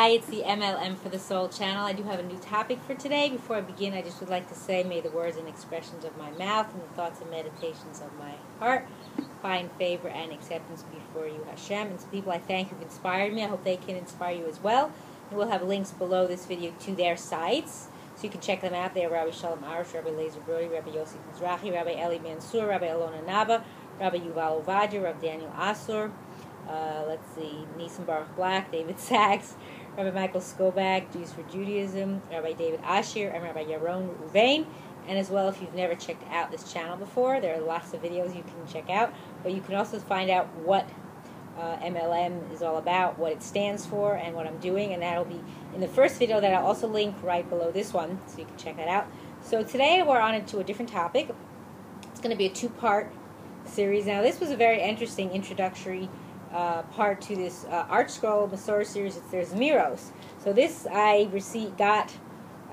Hi, it's the M.L.M for the Soul channel. I do have a new topic for today. Before I begin, I just would like to say, may the words and expressions of my mouth and the thoughts and meditations of my heart find favor and acceptance before you, Hashem. And to people I thank who've inspired me, I hope they can inspire you as well. And we'll have links below this video to their sites, so you can check them out. They are Rabbi Shalom Arush, Rabbi Lezer Brody, Rabbi Yosef Mizrahi, Rabbi Eli Mansour, Rabbi Alona Naba, Rabbi Yuval Ovadia, Rav Daniel Asore, Nisan Baruch Black, David Sachs, Rabbi Michael Skobag, Jews for Judaism, Rabbi David Asher, and Rabbi Yaron Ruvain. And as well, if you've never checked out this channel before, there are lots of videos you can check out. But you can also find out what M.L.M is all about, what it stands for, and what I'm doing. And that'll be in the first video that I'll also link right below this one, so you can check that out. So today we're on to a different topic. It's going to be a two-part series. Now, this was a very interesting introductory part to this Artscroll Mesorah Series. It's their Zemiroth. So this I got,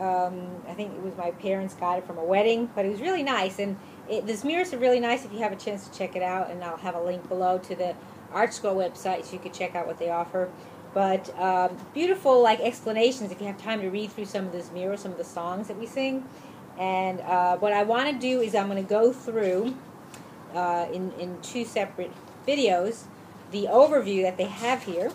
I think it was my parents got it from a wedding, but it was really nice. And the Zemiroths are really nice if you have a chance to check it out. And I'll have a link below to the Artscroll website so you can check out what they offer. But beautiful like explanations if you have time to read through some of the Zemiroth, some of the songs that we sing. And what I want to do is I'm going to go through in two separate videos the overview that they have here.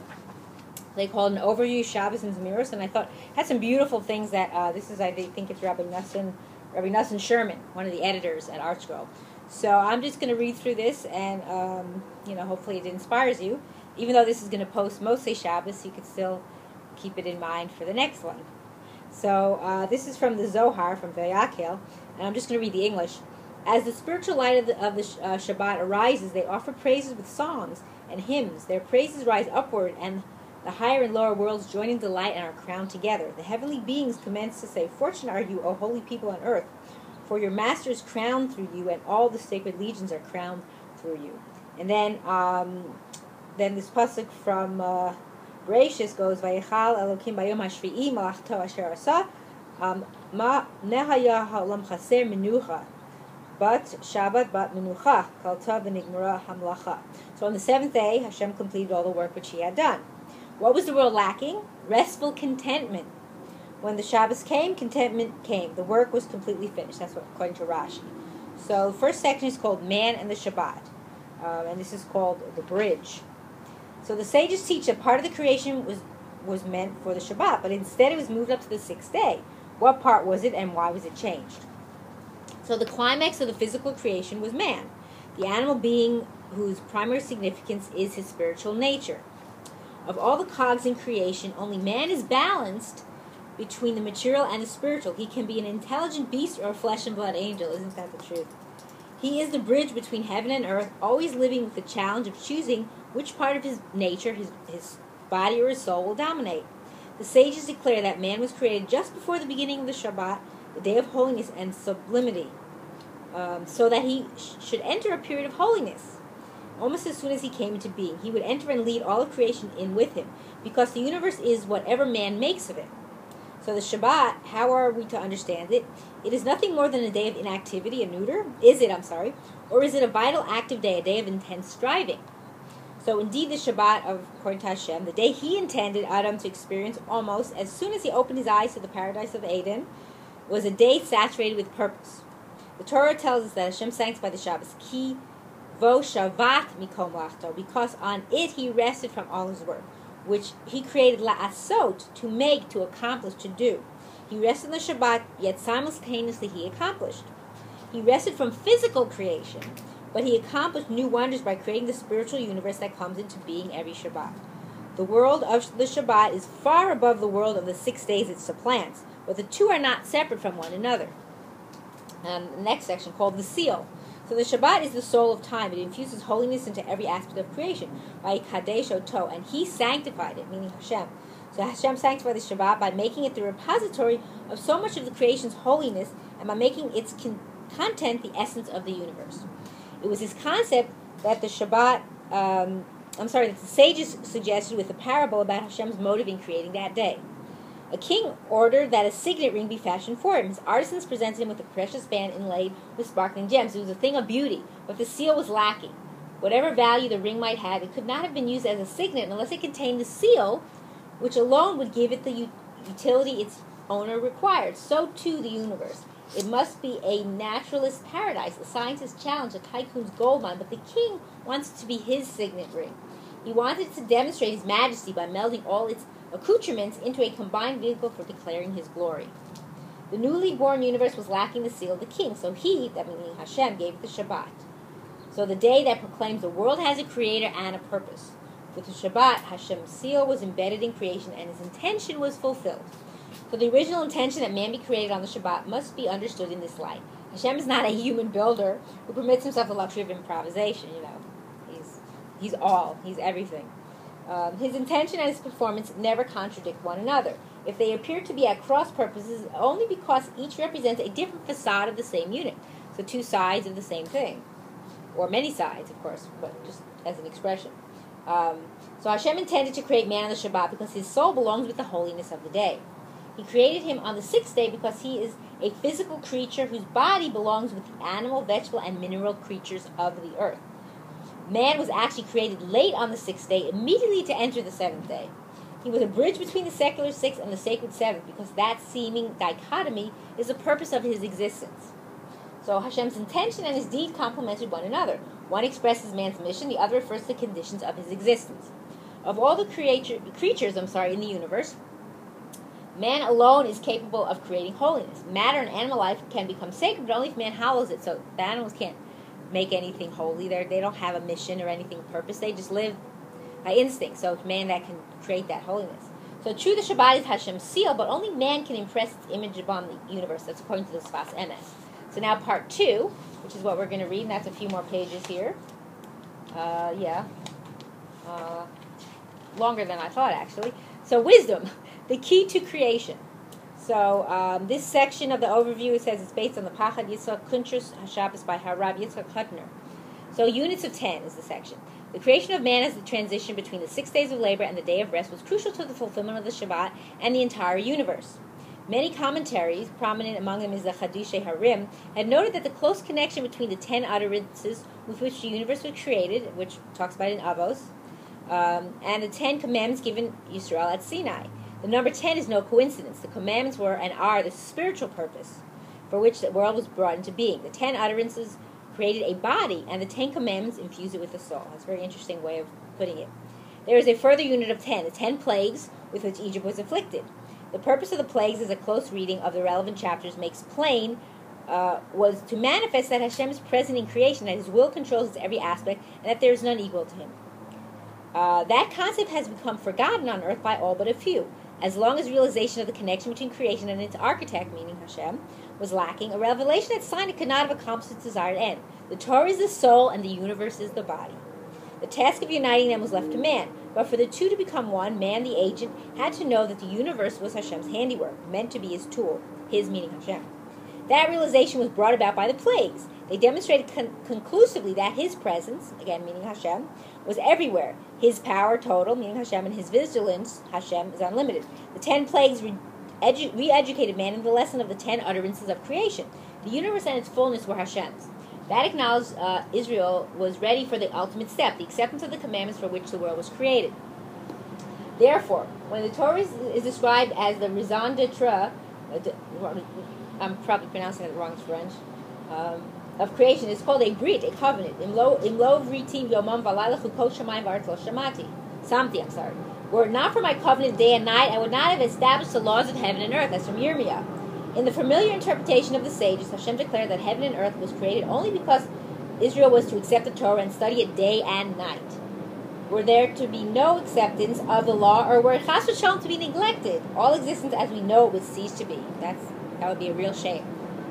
They call it an overview, Shabbos and Zemiroth, and I thought it had some beautiful things that this is, I think it's Rabbi Nassim Sherman, one of the editors at Artscroll. So I'm just going to read through this, and hopefully it inspires you. Even though this is going to post mostly Shabbos, you could still keep it in mind for the next one. So this is from the Zohar, from Vayakhel, and I'm just going to read the English. As the spiritual light of the Shabbat arises, they offer praises with songs and hymns. Their praises rise upward, and the higher and lower worlds join in delight and are crowned together. The heavenly beings commence to say, "Fortunate are you, O holy people on earth, for your master is crowned through you, and all the sacred legions are crowned through you." And then this pasuk from Bereshis goes, "Vayichal Elokim bayom hashvi'i malachto asher asa ma nehaya ha'olam chaser menucha." But Shabbat bat menucha, kalta v'nigmara hamlacha. So on the seventh day, Hashem completed all the work which He had done. What was the world lacking? Restful contentment. When the Shabbos came, contentment came. The work was completely finished. That's what, according to Rashi. So the first section is called Man and the Shabbat, and this is called the bridge. So the sages teach that part of the creation was meant for the Shabbat, but instead it was moved up to the sixth day. What part was it, and why was it changed? So the climax of the physical creation was man, the animal being whose primary significance is his spiritual nature. Of all the cogs in creation, only man is balanced between the material and the spiritual. He can be an intelligent beast or a flesh and blood angel. Isn't that the truth? He is the bridge between heaven and earth, always living with the challenge of choosing which part of his nature, his body or his soul, will dominate. The sages declare that man was created just before the beginning of the Shabbat, the day of holiness and sublimity, so that he should enter a period of holiness. Almost as soon as he came into being, he would enter and lead all of creation in with him, because the universe is whatever man makes of it. So the Shabbat, how are we to understand it? It is nothing more than a day of inactivity, or is it a vital active day, a day of intense striving? So indeed the Shabbat, according to Hashem, the day He intended Adam to experience almost as soon as he opened his eyes to the paradise of Eden, was a day saturated with purpose. The Torah tells us that Hashem sanctified the Shabbos, ki vo shavat mikom lachto, because on it He rested from all His work, which He created la'asot, to make, to accomplish, to do. He rested in the Shabbat, yet simultaneously He accomplished. He rested from physical creation, but He accomplished new wonders by creating the spiritual universe that comes into being every Shabbat. The world of the Shabbat is far above the world of the 6 days it supplants, but the two are not separate from one another. The next section, called the seal. So the Shabbat is the soul of time. It infuses holiness into every aspect of creation by Kadesh Oto, and He sanctified it, meaning Hashem. So Hashem sanctified the Shabbat by making it the repository of so much of the creation's holiness, and by making its content the essence of the universe. It was His concept that the Shabbat, that the sages suggested with a parable about Hashem's motive in creating that day. A king ordered that a signet ring be fashioned for him. His artisans presented him with a precious band inlaid with sparkling gems. It was a thing of beauty, but the seal was lacking. Whatever value the ring might have, it could not have been used as a signet unless it contained the seal which alone would give it the utility its owner required. So too the universe. It must be a naturalist's paradise, a scientist's challenge, a tycoon's gold mine, but the king wants it to be his signet ring. He wanted to demonstrate his majesty by melding all its accoutrements into a combined vehicle for declaring his glory. The newly born universe was lacking the seal of the king, so he, that meaning Hashem, gave it the Shabbat. So the day that proclaims the world has a creator and a purpose. With the Shabbat, Hashem's seal was embedded in creation and his intention was fulfilled. So the original intention that man be created on the Shabbat must be understood in this light. Hashem is not a human builder who permits himself the luxury of improvisation, He's all. He's everything. His intention and his performance never contradict one another. If they appear to be at cross purposes, only because each represents a different facade of the same unit. So two sides of the same thing. Or many sides, of course, but just as an expression. So Hashem intended to create man on the Shabbat because his soul belongs with the holiness of the day. He created him on the sixth day because he is a physical creature whose body belongs with the animal, vegetable, and mineral creatures of the earth. Man was actually created late on the sixth day, immediately to enter the seventh day. He was a bridge between the secular sixth and the sacred seventh, because that seeming dichotomy is the purpose of his existence. So Hashem's intention and his deed complemented one another. One expresses man's mission, the other refers to the conditions of his existence. Of all the creatures in the universe, man alone is capable of creating holiness. Matter and animal life can become sacred, but only if man hallows it. So the animals can't make anything holy. They don't have a mission or anything purpose. They just live by instinct. So it's man that can create that holiness. So true, the Shabbat is Hashem's seal, but only man can impress its image upon the universe. That's according to the Sfas Emes. So now part 2, which is what we're going to read, and that's a few more pages here. Longer than I thought, actually. So wisdom, the key to creation. So this section of the overview, it says it's based on the Pachad Yitzchak Kuntrus HaShabbos by Harav Yitzchak Hutner. So units of 10 is the section. The creation of man as the transition between the 6 days of labor and the day of rest was crucial to the fulfillment of the Shabbat and the entire universe. Many commentaries, prominent among them is the Chadushay Harim, had noted that the close connection between the 10 utterances with which the universe was created, which talks about in Avos, and the 10 commandments given Yisrael at Sinai. The number 10 is no coincidence. The commandments were and are the spiritual purpose for which the world was brought into being. The 10 utterances created a body, and the 10 commandments infused it with the soul. That's a very interesting way of putting it. There is a further unit of 10, the 10 plagues with which Egypt was afflicted. The purpose of the plagues, as a close reading of the relevant chapters makes plain, was to manifest that Hashem is present in creation, that his will controls its every aspect, and that there is none equal to him. That concept has become forgotten on earth by all but a few. As long as realization of the connection between creation and its architect, meaning Hashem, was lacking, a revelation that sign it could not have accomplished its desired end. The Torah is the soul, and the universe is the body. The task of uniting them was left to man, but for the two to become one, man, the agent, had to know that the universe was Hashem's handiwork, meant to be his tool, his meaning Hashem. That realization was brought about by the plagues. They demonstrated conclusively that his presence, again meaning Hashem, was everywhere. His power, total, meaning Hashem, and his vigilance, Hashem, is unlimited. The 10 plagues re-educated man in the lesson of the 10 utterances of creation. The universe and its fullness were Hashem's. That acknowledged Israel was ready for the ultimate step, the acceptance of the commandments for which the world was created. Therefore, when the Torah is described as the raison d'etre, I'm probably pronouncing it wrong, it's French, of creation, it's called a brit, a covenant. Imlo vritim yomam v'layla chukot shamayim v'aretz lo shamati. Were it not for my covenant day and night, I would not have established the laws of heaven and earth, as from Yirmiyah. In the familiar interpretation of the sages, Hashem declared that heaven and earth was created only because Israel was to accept the Torah and study it day and night. Were there to be no acceptance of the law, or were it chas v'shalom to be neglected, all existence as we know it would cease to be. That would be a real shame.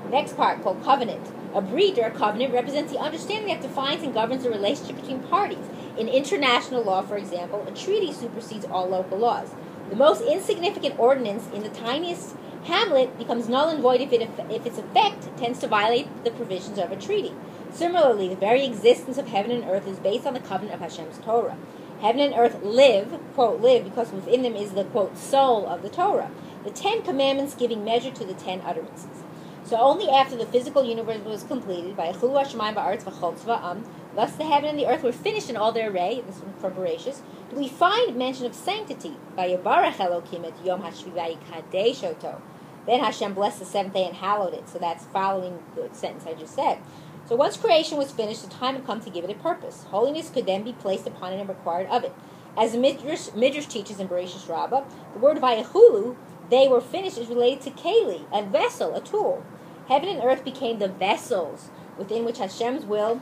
Next part, called covenant. A brit, or a covenant, represents the understanding that defines and governs the relationship between parties. In international law, for example, a treaty supersedes all local laws. The most insignificant ordinance in the tiniest hamlet becomes null and void if its effect tends to violate the provisions of a treaty. Similarly, the very existence of heaven and earth is based on the covenant of Hashem's Torah. Heaven and earth live, quote, live, because within them is the, quote, soul of the Torah. The 10 commandments giving measure to the 10 utterances. So only after the physical universe was completed, by Chulu Hashemayim Ba'aretz V'chol Tzva'am, Thus the heaven and the earth were finished in all their array, this one from Bereshis. Do we find mention of sanctity? Vayebarach Elokim et Yom HaShvi vayikadesh oto. Then Hashem blessed the seventh day and hallowed it. So that's following the sentence I just said. So once creation was finished, the time had come to give it a purpose. Holiness could then be placed upon it and required of it. As the Midrash teaches in Bereshis Rabbah, the word Vayechulu, they were finished, is related to Keli, a vessel, a tool. Heaven and earth became the vessels within which Hashem's will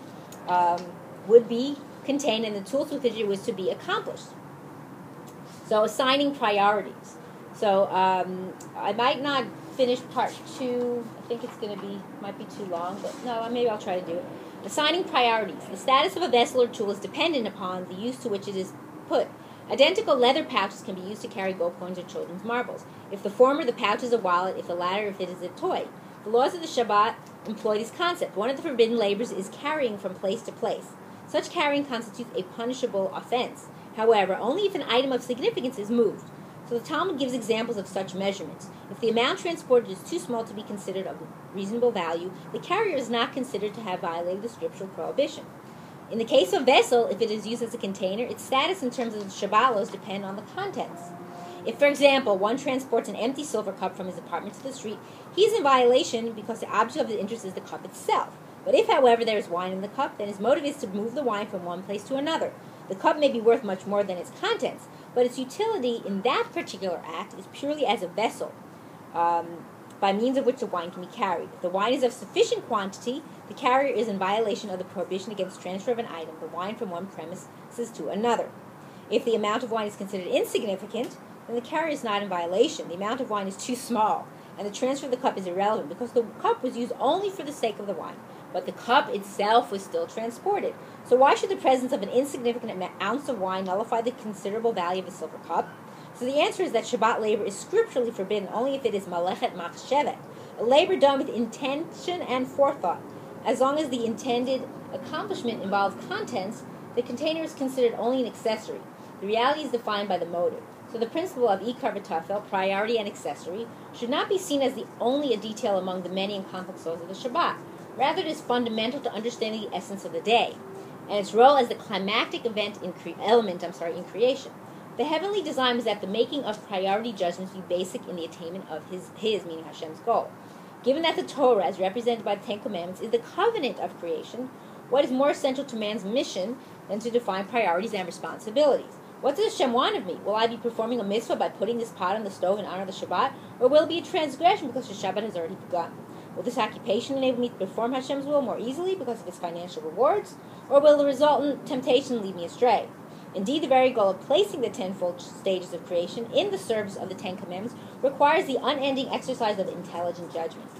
would be contained, and the tools with which it was to be accomplished. So assigning priorities. So I might not finish part 2. I think it's going to be, might be too long, but no, maybe I'll try to do it. Assigning priorities. The status of a vessel or tool is dependent upon the use to which it is put. Identical leather pouches can be used to carry gold coins or children's marbles. If the former, the pouch is a wallet. If the latter, if it is a toy. The laws of the Shabbat employ this concept. One of the forbidden labors is carrying from place to place. Such carrying constitutes a punishable offense. However, only if an item of significance is moved. So the Talmud gives examples of such measurements. If the amount transported is too small to be considered of reasonable value, the carrier is not considered to have violated the scriptural prohibition. In the case of vessel, if it is used as a container, its status in terms of the Shabbat laws depend on the contents. If, for example, one transports an empty silver cup from his apartment to the street, he is in violation because the object of the interest is the cup itself. But if, however, there is wine in the cup, then his motive is to move the wine from one place to another. The cup may be worth much more than its contents, but its utility in that particular act is purely as a vessel, by means of which the wine can be carried. If the wine is of sufficient quantity, the carrier is in violation of the prohibition against transfer of an item, the wine from one premises to another. If the amount of wine is considered insignificant, then the carrier is not in violation. The amount of wine is too small, and the transfer of the cup is irrelevant, because the cup was used only for the sake of the wine, but the cup itself was still transported. So why should the presence of an insignificant ounce of wine nullify the considerable value of a silver cup? So the answer is that Shabbat labor is scripturally forbidden only if it is malechet machshevet, a labor done with intention and forethought. As long as the intended accomplishment involves contents, the container is considered only an accessory. The reality is defined by the motive. So the principle of ikar v'tafel, priority and accessory, should not be seen as only a detail among the many and complex laws of the Shabbat. Rather, it is fundamental to understanding the essence of the day, and its role as the climactic element in creation. The heavenly design was that the making of priority judgments be basic in the attainment of his meaning Hashem's goal. Given that the Torah, as represented by the Ten Commandments, is the covenant of creation, what is more essential to man's mission than to define priorities and responsibilities? What does Hashem want of me? Will I be performing a mitzvah by putting this pot on the stove in honor of the Shabbat? Or will it be a transgression because the Shabbat has already begun? Will this occupation enable me to perform Hashem's will more easily because of its financial rewards? Or will the resultant temptation lead me astray? Indeed, the very goal of placing the tenfold stages of creation in the service of the Ten Commandments requires the unending exercise of intelligent judgment.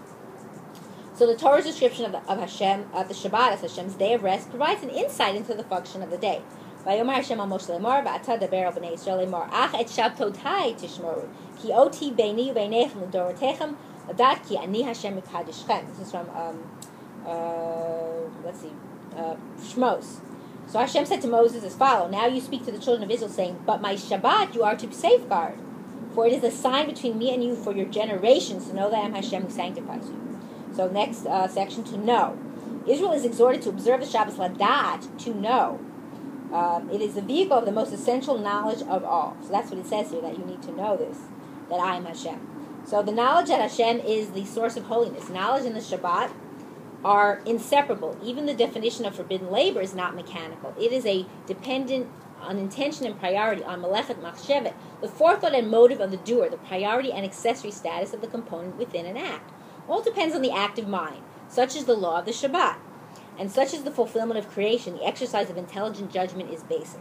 So the Torah's description of Hashem, of the Shabbat as Hashem's day of rest, provides an insight into the function of the day. Vayomer Hashem al Moshe lemar, va'ata daber al bnei Yisrael lemar, ach et shabtotai tishmoru, ki oti beini u'beinechem l'dorotechem, adat ki ani Hashem mikadoshchem. This is from, Shmos. So Hashem said to Moses as follows, now you speak to the children of Israel, saying, but my Shabbat you are to safeguard, for it is a sign between me and you for your generations to know that I am Hashem who sanctifies you. So next section, to know. Israel is exhorted to observe the Shabbos ladat, to know. It is the vehicle of the most essential knowledge of all. So that's what it says here, that you need to know this, that I am Hashem. So the knowledge that Hashem is the source of holiness. Knowledge and the Shabbat are inseparable. Even the definition of forbidden labor is not mechanical. It is a dependent on intention and priority, on malechet machshevet, the forethought and motive of the doer, the priority and accessory status of the component within an act. All depends on the active mind. Such is the law of the Shabbat. And such is the fulfillment of creation. The exercise of intelligent judgment is basic.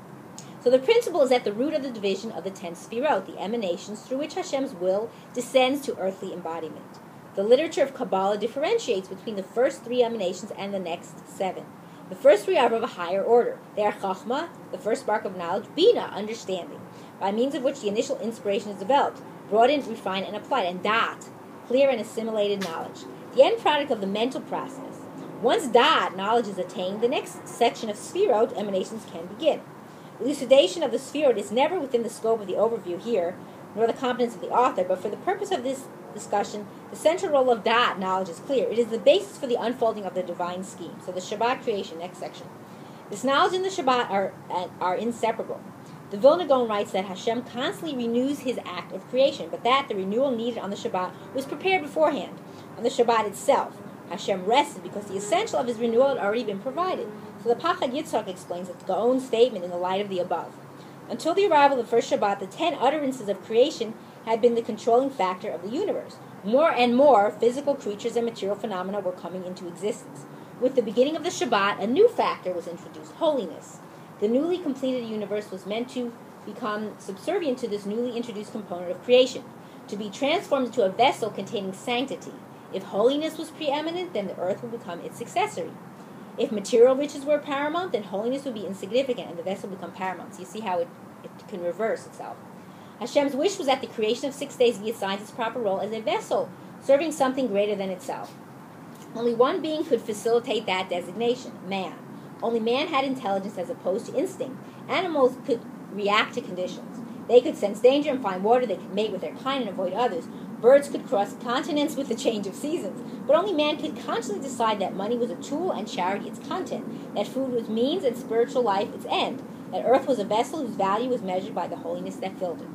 So the principle is at the root of the division of the 10 Sefirot, the emanations through which Hashem's will descends to earthly embodiment. The literature of Kabbalah differentiates between the first 3 emanations and the next 7. The first 3 are of a higher order. They are Chachma, the first spark of knowledge, Bina, understanding, by means of which the initial inspiration is developed, broadened, refined, and applied, and Dat, clear and assimilated knowledge, the end product of the mental process. Once Dat, knowledge, is attained, the next section of Sefirot, emanations, can begin. Elucidation of the Sefirot is never within the scope of the overview here, nor the competence of the author, but for the purpose of this discussion, the central role of Dat, knowledge, is clear. It is the basis for the unfolding of the divine scheme. So the Shabbat creation, next section. This knowledge and the Shabbat are inseparable. The Vilna Gaon writes that Hashem constantly renews his act of creation, but that the renewal needed on the Shabbat was prepared beforehand. On the Shabbat itself, Hashem rested because the essential of his renewal had already been provided. So the Pachad Yitzchak explains the Gaon's statement in the light of the above. Until the arrival of the first Shabbat, the 10 utterances of creation had been the controlling factor of the universe. More and more physical creatures and material phenomena were coming into existence. With the beginning of the Shabbat, a new factor was introduced, holiness. The newly completed universe was meant to become subservient to this newly introduced component of creation, to be transformed into a vessel containing sanctity. If holiness was preeminent, then the earth would become its successor. If material riches were paramount, then holiness would be insignificant and the vessel would become paramount. So you see how it can reverse itself. Hashem's wish was that the creation of 6 days be assigned its proper role as a vessel, serving something greater than itself. Only one being could facilitate that designation, man. Only man had intelligence as opposed to instinct. Animals could react to conditions. They could sense danger and find water. They could mate with their kind and avoid others. Birds could cross continents with the change of seasons. But only man could consciously decide that money was a tool and charity its content, that food was means and spiritual life its end, that earth was a vessel whose value was measured by the holiness that filled it.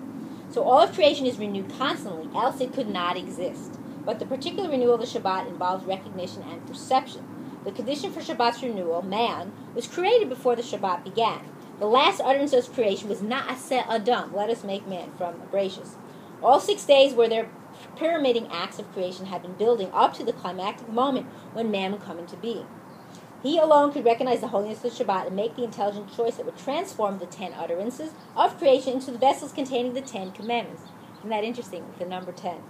So all of creation is renewed constantly, else it could not exist. But the particular renewal of the Shabbat involves recognition and perception. The condition for Shabbat's renewal, man, was created before the Shabbat began. The last utterance of creation was Na'aseh Adam, let us make man, from Abrasius. All 6 days were their pyramiding acts of creation had been building up to the climactic moment when man would come into being. He alone could recognize the holiness of the Shabbat and make the intelligent choice that would transform the 10 utterances of creation into the vessels containing the 10 commandments. Isn't that interesting, with the number 10?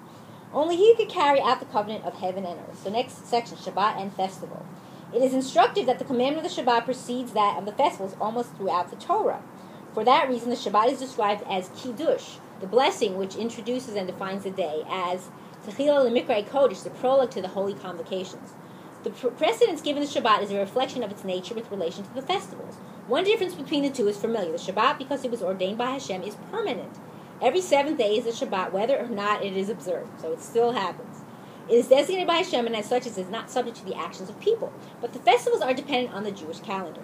Only he could carry out the covenant of heaven and earth. So next section, Shabbat and festival. It is instructive that the commandment of the Shabbat precedes that of the festivals almost throughout the Torah. For that reason, the Shabbat is described as Kiddush, the blessing which introduces and defines the day, as Techila L'Mikra Kodesh, the prologue to the holy convocations. The precedence given the Shabbat is a reflection of its nature with relation to the festivals. One difference between the two is familiar. The Shabbat, because it was ordained by Hashem, is permanent. Every 7th day is a Shabbat, whether or not it is observed. So it still happens. It is designated by Hashem, and as such it is not subject to the actions of people. But the festivals are dependent on the Jewish calendar.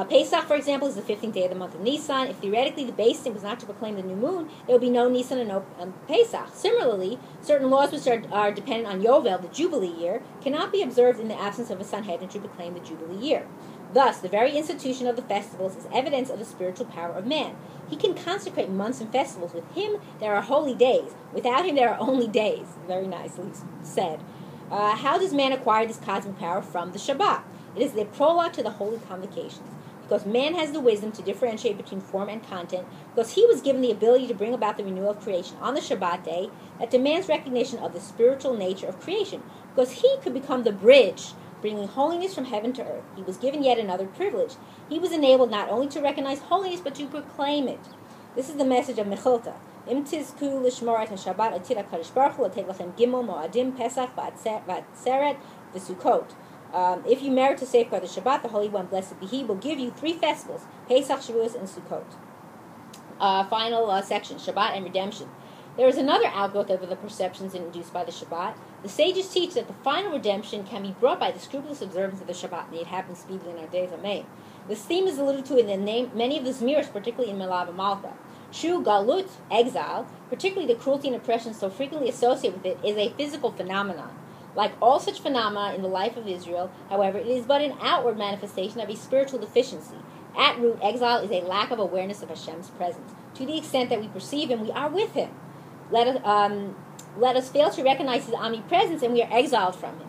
Pesach, for example, is the 15th day of the month of Nisan. If theoretically the base thing was not to proclaim the new moon, there would be no Nisan and no Pesach. Similarly, certain laws which are dependent on Yovel, the Jubilee year, cannot be observed in the absence of a Sanhedrin to proclaim the Jubilee year. Thus, the very institution of the festivals is evidence of the spiritual power of man. He can consecrate months and festivals. With him, there are holy days. Without him, there are only days. Very nicely said. How does man acquire this cosmic power? From the Shabbat. It is the prologue to the holy convocations. Because man has the wisdom to differentiate between form and content, because he was given the ability to bring about the renewal of creation on the Shabbat day that demands recognition of the spiritual nature of creation, because he could become the bridge bringing holiness from heaven to earth. He was given yet another privilege. He was enabled not only to recognize holiness, but to proclaim it. This is the message of Mechilta. Im tizku l'shmor et ha-Shabbat atir HaKadosh Baruch Hu l'tei lachem gimel mo'adim Pesach v'atzeret v'Sukkot. If you merit to safeguard the Shabbat, the Holy One, blessed be He, will give you 3 festivals, Pesach, Shavuos, and Sukkot. Final section, Shabbat and redemption. There is another outgrowth of the perceptions induced by the Shabbat. The sages teach that the final redemption can be brought by the scrupulous observance of the Shabbat, and it happens speedily in our days. Amen. This theme is alluded to in the name, many of the Zemiroth, particularly in Melav and Malka. True Galut, exile, particularly the cruelty and oppression so frequently associated with it, is a physical phenomenon. Like all such phenomena in the life of Israel, however, it is but an outward manifestation of a spiritual deficiency. At root, exile is a lack of awareness of Hashem's presence. To the extent that we perceive Him, we are with Him. Let us fail to recognize His omnipresence, and we are exiled from Him.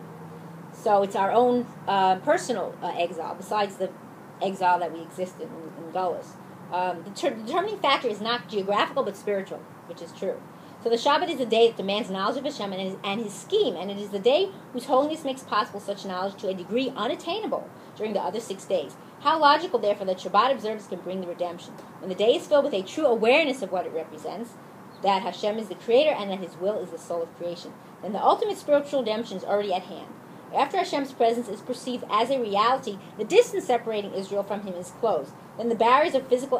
So it's our own personal exile, besides the exile that we exist in Gullus. The determining factor is not geographical, but spiritual, which is true. So the Shabbat is a day that demands knowledge of Hashem and His scheme, and it is the day whose holiness makes possible such knowledge to a degree unattainable during the other 6 days. How logical, therefore, that Shabbat observance can bring the redemption. When the day is filled with a true awareness of what it represents, that Hashem is the Creator and that His will is the soul of creation, then the ultimate spiritual redemption is already at hand. After Hashem's presence is perceived as a reality, the distance separating Israel from Him is closed. Then the barriers of physical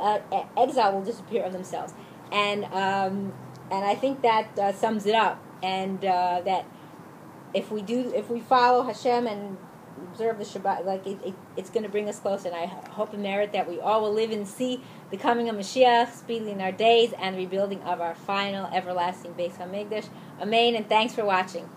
exile will disappear of themselves. And I think that sums it up. And that if we follow Hashem and observe the Shabbat, like it's going to bring us closer. And I hope and merit that we all will live and see the coming of Mashiach speedily in our days and the rebuilding of our final everlasting Beis HaMikdash. Amen, and thanks for watching.